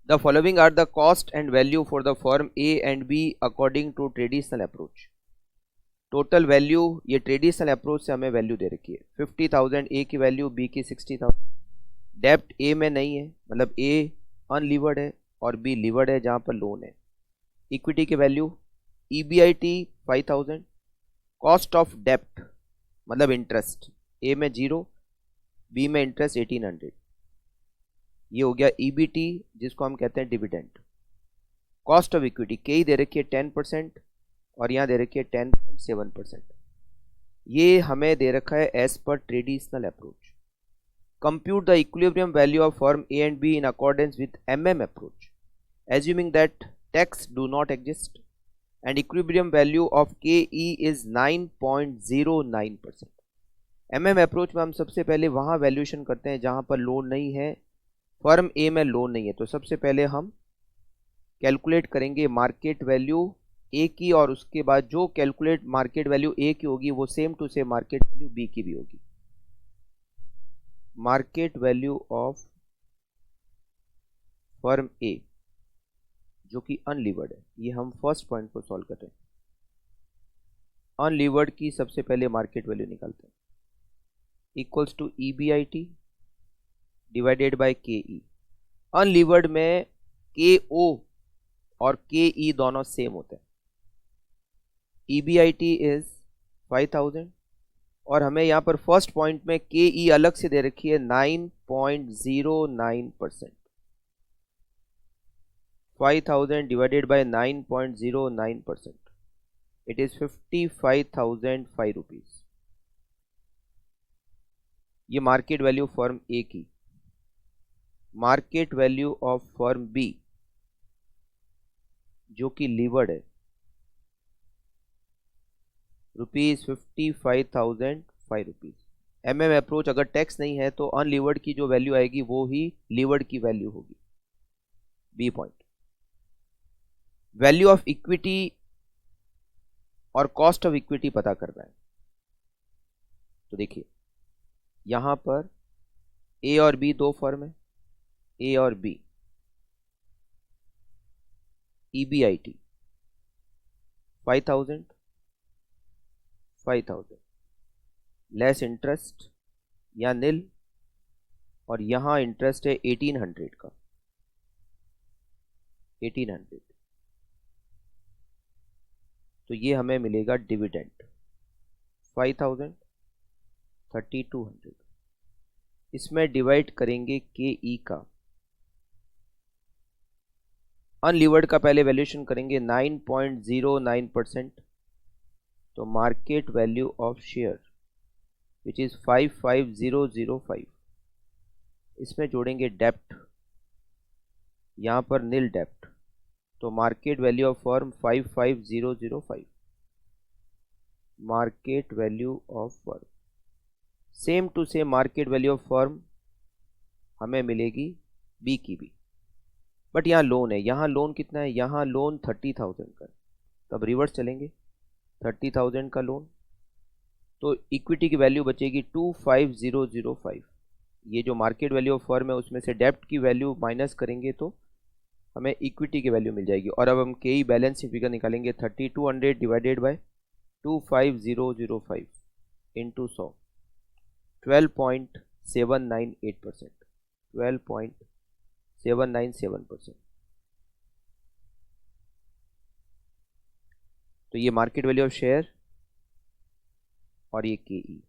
The following are the cost and value for the firm A and B according to traditional approach. Total value ये traditional approach से हमें value दे रखी है 50,000 ए की value, B की 60,000। डेप्ट ए में नहीं है, मतलब ए अनलीवर्ड है और बी लीवर्ड है जहां पर लोन है। इक्विटी की वैल्यू EBIT 5,000। कॉस्ट ऑफ डेप्ट मतलब इंटरेस्ट, ए में 0, बी में इंटरेस्ट 1800। ये हो गया EBT जिसको हम कहते हैं डिविडेंड। कॉस्ट ऑफ इक्विटी के ही दे रखी है 10% और यहाँ दे रखी है 10.7%। ये हमें दे रखा है एज पर traditional approach. Compute the equilibrium value of firm A and B in accordance with MM approach assuming that tax do not exist and equilibrium value of KE is 9.09%। MM approach में हम सबसे पहले वहाँ valuation करते हैं जहाँ पर loan नहीं है, फर्म ए में लोन नहीं है। तो सबसे पहले हम कैलकुलेट करेंगे मार्केट वैल्यू ए की और उसके बाद जो कैलकुलेट मार्केट वैल्यू ए की होगी वो same to same market value B की भी होगी। Market value of firm A जो कि अनलीवर्ड है, ये हम फर्स्ट पॉइंट को सॉल्व कर रहे हैं। अनलीवर्ड की सबसे पहले मार्केट वैल्यू निकालते हैं, equals to EBIT divided by KE। Unlevered में KO और KE दोनों सेम होते हैं। EBIT इज 5,000 और हमें यहाँ पर फर्स्ट पॉइंट में KE अलग से दे रखी है 9.09%। 5,000 divided by 9.09%, it is 55,005 rupees। ये मार्केट वैल्यू फर्म ए की। Market value of firm B जो कि लीवर्ड है ₹55,005। MM अप्रोच अगर टैक्स नहीं है तो अनलीवर्ड की जो वैल्यू आएगी वो ही लीवर्ड की वैल्यू होगी। B point, value of equity और कॉस्ट ऑफ इक्विटी पता करना है। तो देखिए यहां पर ए और बी दो फर्म है, ए और बी। EBIT 5,000 लेस इंटरेस्ट या नील, और यहां इंटरेस्ट है 1800 का, 1800। तो ये हमें मिलेगा डिविडेंड 5,000 3,200। इसमें डिवाइड करेंगे KE का। अनलीवर्ड का पहले वैल्यूएशन करेंगे 9.09%। तो market value of share which is 55,005। इसमें जोड़ेंगे डेप्ट, यहां पर नील डेप्ट, तो market value of firm 55,005। Market value of firm same to same market value of firm हमें मिलेगी बी की भी, बट यहाँ लोन है। यहाँ लोन कितना है, यहाँ लोन 30,000 का। तब रिवर्स चलेंगे, 30,000 का लोन, तो इक्विटी की वैल्यू बचेगी 25,005। ये जो मार्केट वैल्यू ऑफ फर्म है उसमें से डेप्ट की वैल्यू माइनस करेंगे तो हमें इक्विटी की वैल्यू मिल जाएगी। और अब हम KE बैलेंस फिगर निकालेंगे, 3,200 डिवाइडेड बाय 25,005 इंटू 100, 12.798%, 12.797%। तो ये मार्केट वैल्यू ऑफ शेयर और ये KE।